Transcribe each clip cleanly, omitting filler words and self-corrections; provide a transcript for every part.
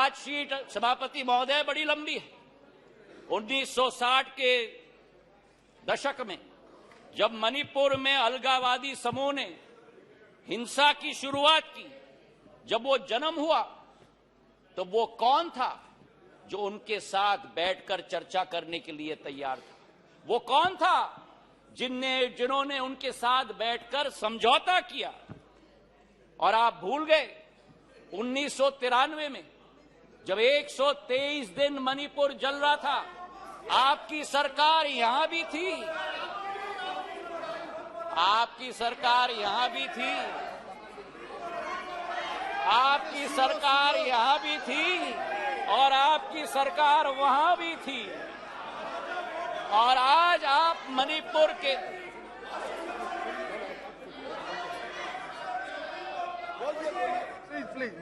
Chargesheet सभापति महोदय बड़ी लंबी है। 1960 के दशक में जब मणिपुर में अलगाववादी समूह ने हिंसा की शुरुआत की, जब वो जन्म हुआ, तो वो कौन था जो उनके साथ बैठकर चर्चा करने के लिए तैयार था? वो कौन था जिन्होंने उनके साथ बैठकर समझौता किया? और आप भूल गए 1993 में जब 123 दिन मणिपुर जल रहा था, आपकी सरकार यहां भी थी, आपकी सरकार यहां भी थी, आपकी सरकार यहां भी थी और आपकी सरकार वहां भी थी। और आज आप मणिपुर के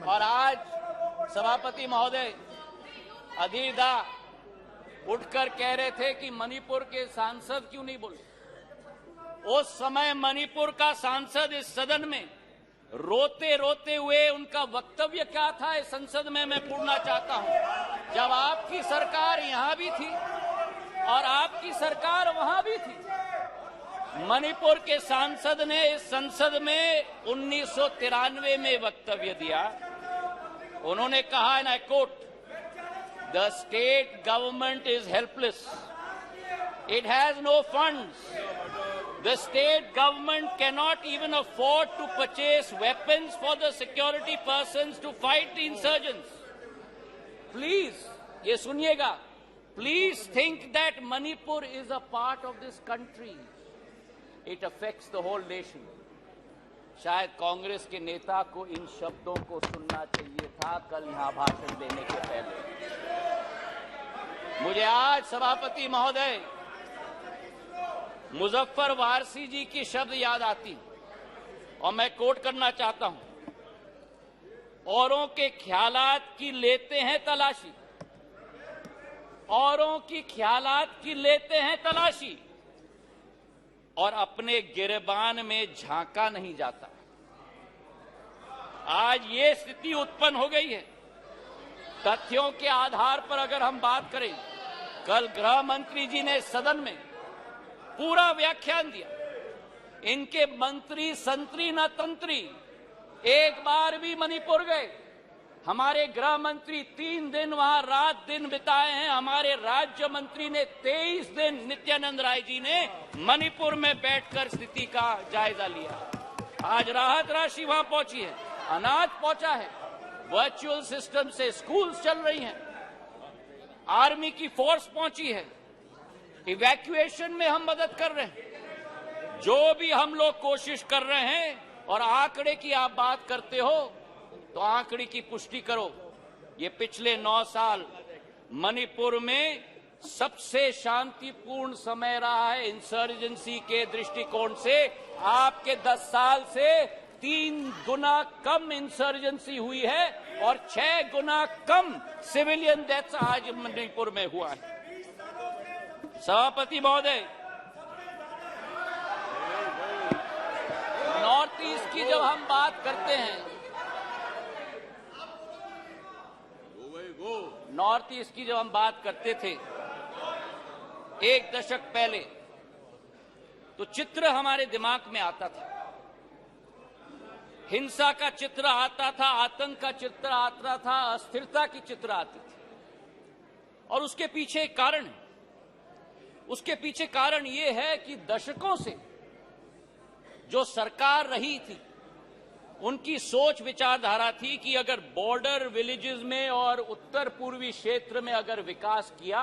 और आज सभापति महोदय अधीर दा उठकर कह रहे थे कि मणिपुर के सांसद क्यों नहीं बोले। उस समय मणिपुर का सांसद इस सदन में रोते रोते हुए उनका वक्तव्य क्या था इस संसद में मैं पूछना चाहता हूं। जब आपकी सरकार यहां भी थी और आपकी सरकार वहां भी थी, मणिपुर के सांसद ने इस संसद में 1993 में वक्तव्य दिया। उन्होंने कहा, and I quote, the state government is helpless, it has no funds, the state government cannot even afford to purchase weapons for the security persons to fight the insurgents. Please, ये सुनिएगा, please think that Manipur is a part of this country. It affects the whole nation. शायद कांग्रेस के नेता को इन शब्दों को सुनना चाहिए था कल यहां भाषण देने के पहले। मुझे आज सभापति महोदय मुजफ्फर वारसी जी की शब्द याद आती और मैं कोट करना चाहता हूं, औरों के ख्यालात की लेते हैं तलाशी, औरों की ख्यालात की लेते हैं तलाशी और अपने गिरबान में झांका नहीं जाता। आज ये स्थिति उत्पन्न हो गई है। तथ्यों के आधार पर अगर हम बात करें, कल गृह मंत्री जी ने सदन में पूरा व्याख्यान दिया। इनके मंत्री संतरी न तंत्री एक बार भी मणिपुर गए। हमारे गृह मंत्री 3 दिन वहां रात दिन बिताए हैं। हमारे राज्य मंत्री ने 23 दिन, नित्यानंद राय जी ने मणिपुर में बैठकर स्थिति का जायजा लिया। आज राहत राशि वहां पहुंची है, अनाज पहुंचा है, वर्चुअल सिस्टम से स्कूल्स चल रही हैं, आर्मी की फोर्स पहुंची है, इवैक्यूएशन में हम मदद कर रहे हैं। जो भी हम लोग कोशिश कर रहे हैं, और आंकड़े की आप बात करते हो तो आंकड़े की पुष्टि करो। ये पिछले 9 साल मणिपुर में सबसे शांतिपूर्ण समय रहा है इंसर्जेंसी के दृष्टिकोण से। आपके 10 साल से 3 गुना कम इंसर्जेंसी हुई है और 6 गुना कम सिविलियन डेथ्स आज मणिपुर में हुआ है। सभापति महोदय, नॉर्थ ईस्ट की जब हम बात करते हैं, नॉर्थ ईस्ट की जब हम बात करते थे 1 दशक पहले, तो चित्र हमारे दिमाग में आता था। हिंसा का चित्र आता था, आतंक का चित्र आता था, अस्थिरता की चित्र आती थी। और उसके पीछे एक कारण है। उसके पीछे कारण ये है कि दशकों से जो सरकार रही थी, उनकी सोच विचारधारा थी कि अगर बॉर्डर विलेजेस में और उत्तर पूर्वी क्षेत्र में अगर विकास किया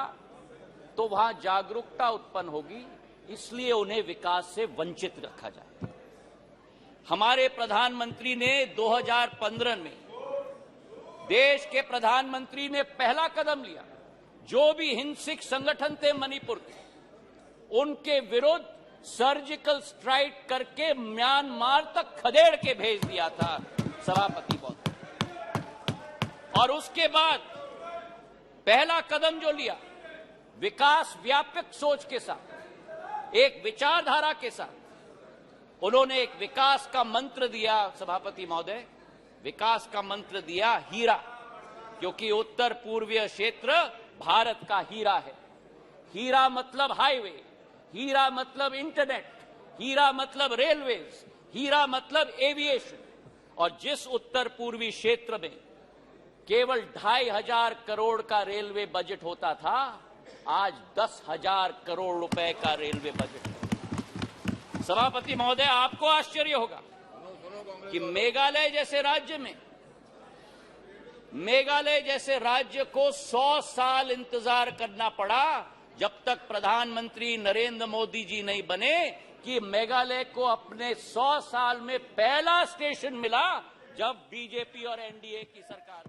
तो वहां जागरूकता उत्पन्न होगी, इसलिए उन्हें विकास से वंचित रखा जाए। हमारे प्रधानमंत्री ने 2015 में, देश के प्रधानमंत्री ने पहला कदम लिया। जो भी हिंसक संगठन थे मणिपुर के, उनके विरुद्ध सर्जिकल स्ट्राइक करके म्यांमार तक खदेड़ के भेज दिया था सभापति महोदय। और उसके बाद पहला कदम जो लिया, विकास व्यापक सोच के साथ, एक विचारधारा के साथ, उन्होंने एक विकास का मंत्र दिया सभापति महोदय, विकास का मंत्र दिया हीरा। क्योंकि उत्तर पूर्वीय क्षेत्र भारत का हीरा है। हीरा मतलब हाईवे, हीरा मतलब इंटरनेट, हीरा मतलब रेलवेज, हीरा मतलब एविएशन। और जिस उत्तर पूर्वी क्षेत्र में केवल 2500 करोड़ का रेलवे बजट होता था, आज 10,000 करोड़ रुपए का रेलवे बजट है। सभापति महोदय, आपको आश्चर्य होगा कि मेघालय जैसे राज्य को 100 साल इंतजार करना पड़ा जब तक प्रधानमंत्री नरेंद्र मोदी जी नहीं बने कि मेघालय को अपने 100 साल में पहला स्टेशन मिला, जब बीजेपी और एनडीए की सरकार